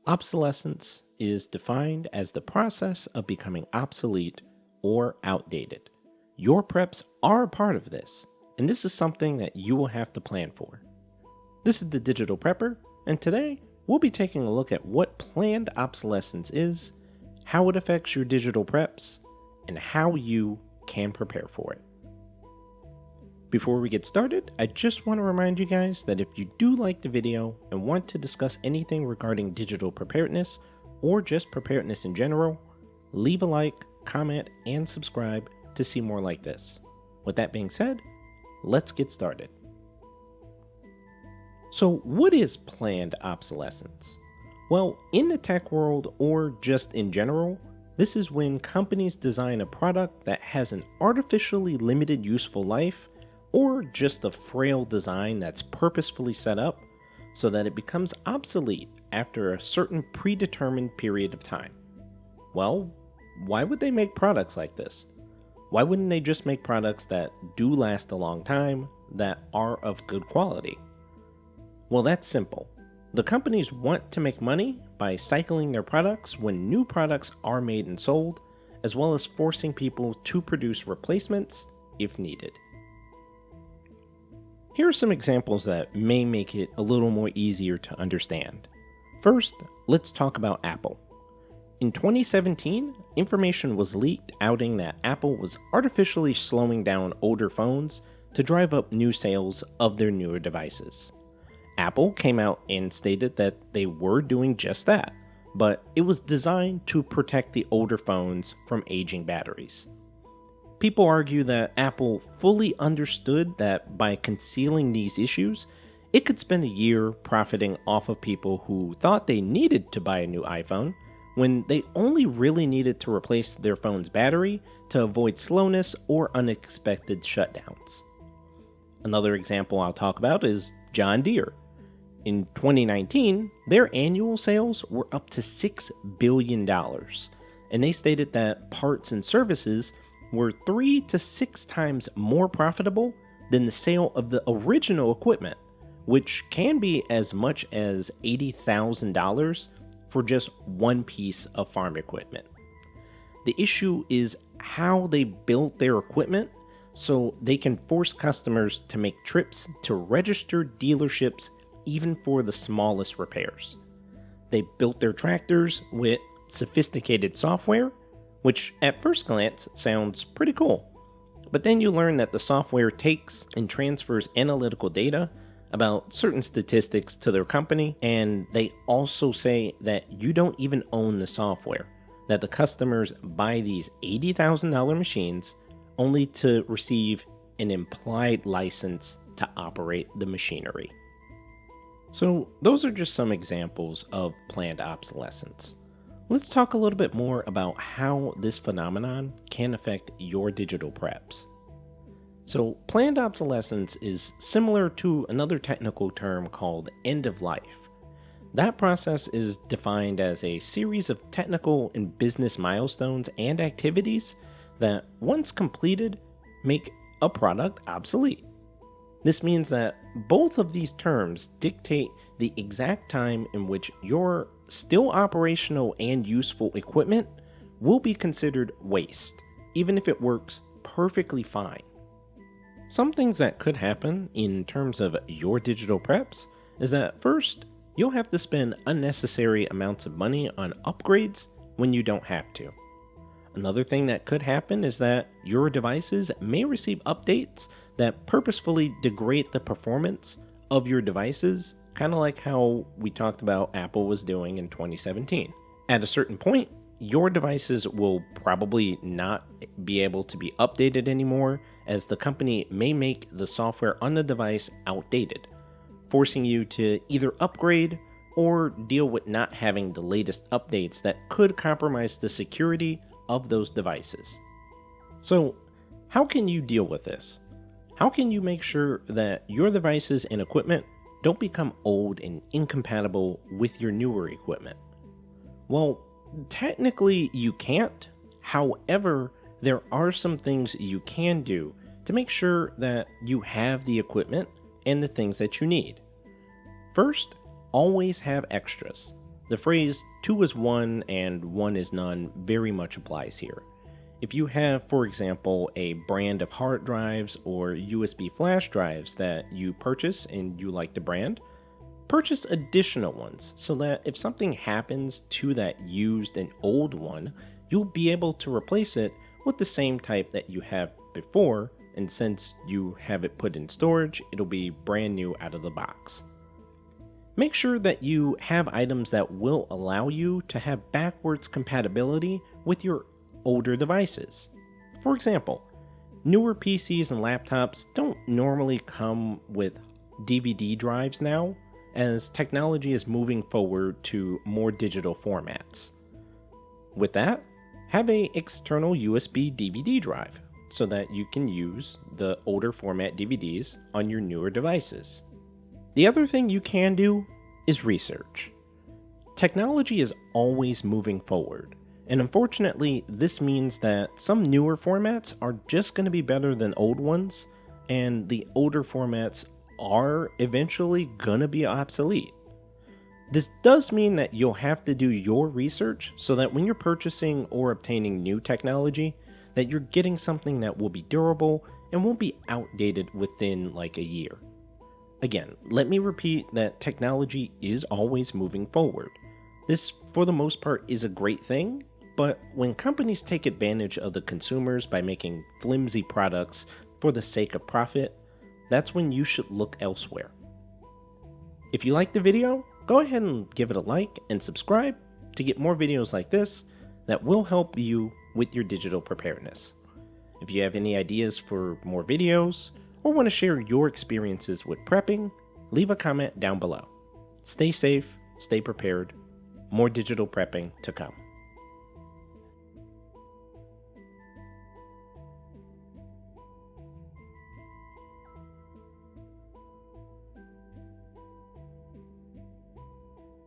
Obsolescence is defined as the process of becoming obsolete or outdated. Your preps are a part of this, and this is something that you will have to plan for. This is the Digital Prepper, and today we'll be taking a look at what planned obsolescence is, how it affects your digital preps, and how you can prepare for it. Before we get started, I just want to remind you guys that if you do like the video and want to discuss anything regarding digital preparedness or just preparedness in general, leave a like, comment, and subscribe to see more like this. With that being said, let's get started. So what is planned obsolescence? Well, in the tech world or just in general, this is when companies design a product that has an artificially limited useful life or just a frail design that's purposefully set up so that it becomes obsolete after a certain predetermined period of time. Well, why would they make products like this? Why wouldn't they just make products that do last a long time, that are of good quality? Well, that's simple. The companies want to make money by cycling their products when new products are made and sold, as well as forcing people to produce replacements if needed. Here are some examples that may make it a little more easier to understand. First, let's talk about Apple. In 2017, information was leaked outing that Apple was artificially slowing down older phones to drive up new sales of their newer devices. Apple came out and stated that they were doing just that, but it was designed to protect the older phones from aging batteries. People argue that Apple fully understood that by concealing these issues, it could spend a year profiting off of people who thought they needed to buy a new iPhone when they only really needed to replace their phone's battery to avoid slowness or unexpected shutdowns. Another example I'll talk about is John Deere. In 2019, their annual sales were up to $6 billion, and they stated that parts and services were 3 to 6 times more profitable than the sale of the original equipment, which can be as much as $80,000 for just one piece of farm equipment. The issue is how they built their equipment so they can force customers to make trips to registered dealerships even for the smallest repairs. They built their tractors with sophisticated software, which at first glance sounds pretty cool. But then you learn that the software takes and transfers analytical data about certain statistics to their company, and they also say that you don't even own the software, that the customers buy these $80,000 machines only to receive an implied license to operate the machinery. So those are just some examples of planned obsolescence. Let's talk a little bit more about how this phenomenon can affect your digital preps. So, planned obsolescence is similar to another technical term called end of life. That process is defined as a series of technical and business milestones and activities that, once completed, make a product obsolete. This means that both of these terms dictate the exact time in which your still operational and useful equipment will be considered waste, even if it works perfectly fine. Some things that could happen in terms of your digital preps is that first, you'll have to spend unnecessary amounts of money on upgrades when you don't have to. Another thing that could happen is that your devices may receive updates that purposefully degrade the performance of your devices, kind of like how we talked about Apple was doing in 2017. At a certain point, your devices will probably not be able to be updated anymore, as the company may make the software on the device outdated, forcing you to either upgrade or deal with not having the latest updates that could compromise the security of those devices. So, how can you deal with this? How can you make sure that your devices and equipment don't become old and incompatible with your newer equipment? Well, technically you can't. However, there are some things you can do to make sure that you have the equipment and the things that you need. First, always have extras. The phrase 2 is 1 and 1 is none very much applies here. If you have, for example, a brand of hard drives or USB flash drives that you purchase and you like the brand, purchase additional ones so that if something happens to that used and old one, you'll be able to replace it with the same type that you have before, and since you have it put in storage, it'll be brand new out of the box. Make sure that you have items that will allow you to have backwards compatibility with your older devices. For example, newer PCs and laptops don't normally come with DVD drives now, as technology is moving forward to more digital formats. With that, have an external USB DVD drive so that you can use the older format DVDs on your newer devices. The other thing you can do is research. Technology is always moving forward, and unfortunately, this means that some newer formats are just going to be better than old ones, and the older formats are eventually going to be obsolete. This does mean that you'll have to do your research so that when you're purchasing or obtaining new technology, that you're getting something that will be durable and won't be outdated within like a year. Again, let me repeat that technology is always moving forward. This, for the most part, is a great thing, but when companies take advantage of the consumers by making flimsy products for the sake of profit, that's when you should look elsewhere. If you liked the video, go ahead and give it a like and subscribe to get more videos like this that will help you with your digital preparedness. If you have any ideas for more videos or want to share your experiences with prepping, leave a comment down below. Stay safe, stay prepared, more digital prepping to come.